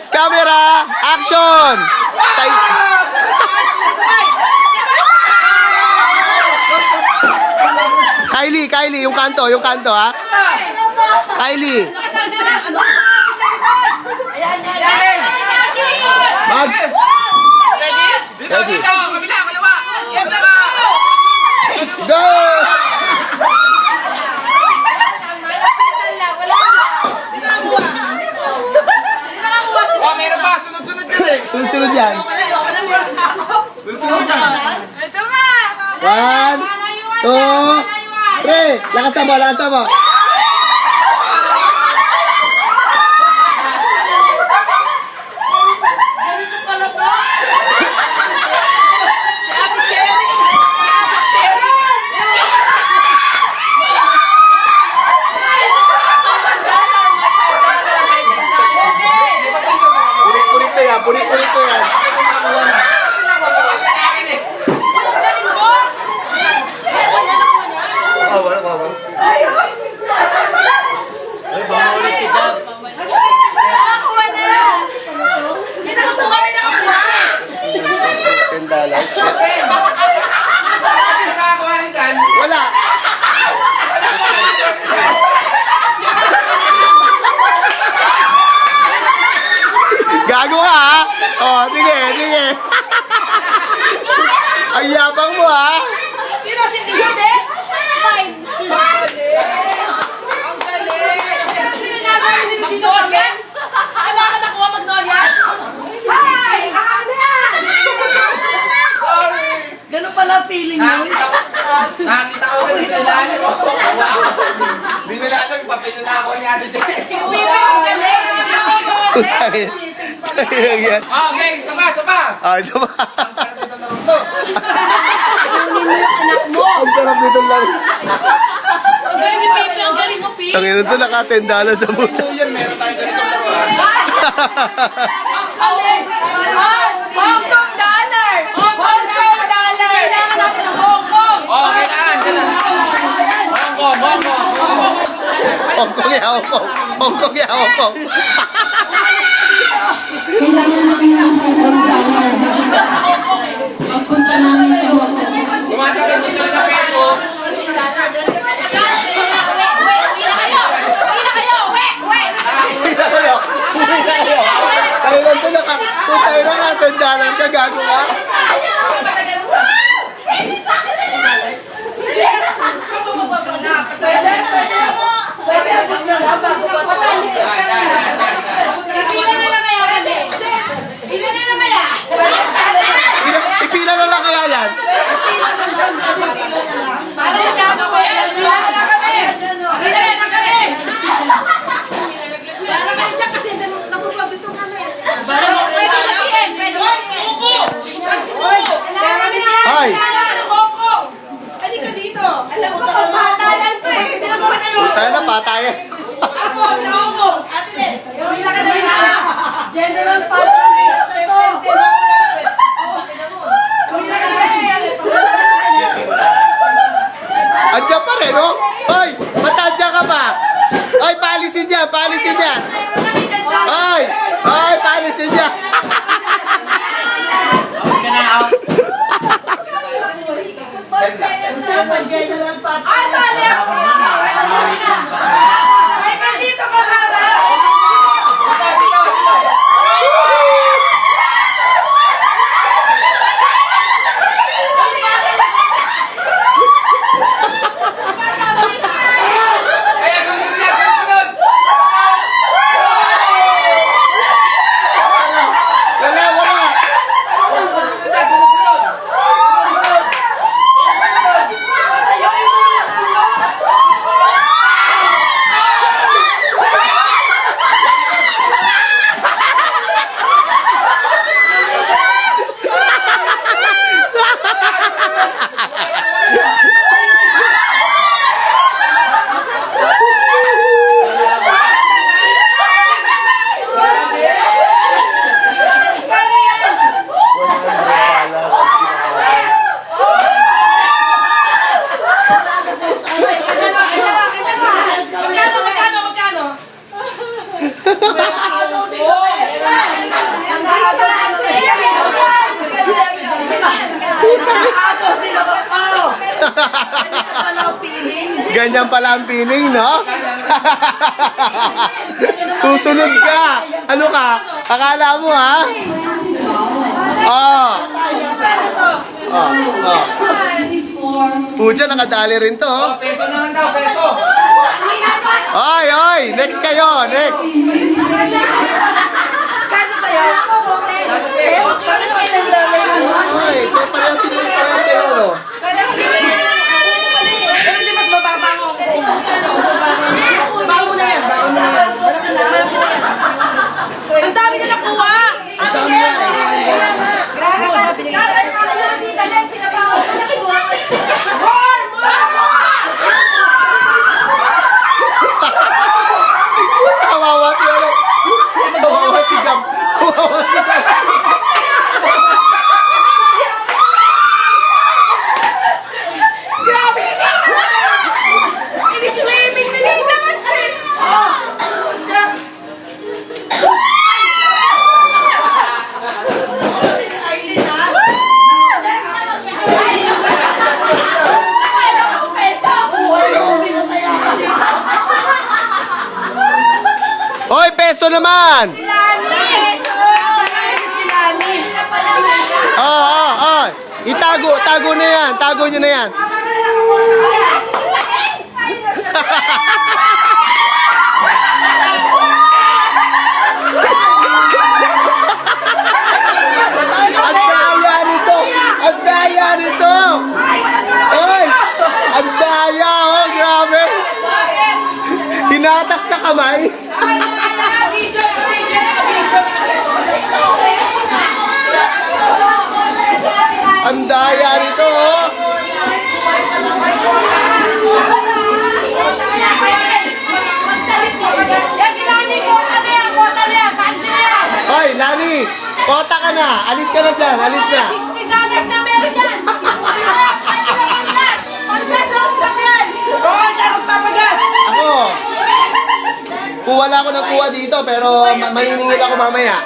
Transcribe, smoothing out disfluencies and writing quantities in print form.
Lights, camera, action! Kylie, yung kanto, ha? Kylie. Mags. Ready? Kabila, kalawa. Go! Oh, meron pa. Sunod-sunod yan eh. Sunod-sunod yan. Sunod-sunod yan. Ito ba? 1, 2, 3. Lakasan mo. Ganito pala to? Si Ate Cherry. Pulit-pulit na yan. Wala. Nakakakuha rin dyan. Wala. Gago ka, ha? Oh, sige. Ang yabang mo, ha? Sino si Tigode? Ang galing. Magnolia? Wala ka nakuha Magnolia? Ay! Ganun pala feeling mo? Nakakita ko rin sa ilalim. Hindi nila alam yung papel na ako ni Ate Jess. Si Pipi ang galing. Putangin. Sayang yan. Okay, sama. Ah, isa pa. Ang sarap dito na ito. Ang sarap nito lang. Ang galing ni Pipi. Ang galing mo, Pipi. Tangin nito naka-$10 sa buto. Ito yan, meron tayong ganitong laruan. Hong Kong dollar! Hong Kong dollar! Kailangan natin ng Hong Kong! Oh, kailangan. Hong Kong ya. Kailangan namin ng pagkakas. Pagpunta namin sa Hong Kong. Sumatagad dito na peso. Tayo lang ito tayo na $10 ka, gago ka. Ipila na lang kaya yan. Hoy! Halika dito. Alam ko, patalan to eh. Hindi na mo Tayo na, patayan. Ako, si Ramos. Ate Les. Pila ka na rin ha. General patronage na to. Pila ka na rin. Andiyan pa rin, no? Hoy! Matansya ka pa! Hoy, palisin niya! Hoy! Palisin niya! General patronage. Ay, sali ako. Ay, dito ka Sara. Kaya sunod yan, sunod. Wala! Sunod yan, sunod. Ganyan pala ang feeling, no? Susunod ka. Ano ka? Akala mo, ha? Oh. Oh. Pucha, nakadali rin to. Oh, peso naman daw, peso. Oy! Next kayo, next. Oy, parehas sila kayo, no? Pero hindi mas mababa ang Hong Kong. Bago na yan. Ang dami na nakuha. Ang dami na. Grabe ba? Grabe na dito lang. Tinabaho ko na kinuha. Kawawa si ano? Kawawa si Jam. Kawawa si Jam. Grabe na! Ini-swimming na dito, Mansin! Hoy, peso naman! Oh. Tago na yan. Tago nyo na yan. Ang daya nito! Ang daya nito! Hoy! Ang daya, oh, grabe! Hinatak sa kamay. Ang daya nito, oh! Hoy, Lani! Kota ka na! Alis ka na dyan! Alis na! $60 na meron dyan! Panggas ang sasakyan! Oo, siya ang papagas! Ako! Kuha lang ako ng kuha dito, pero maniningil ako mamaya.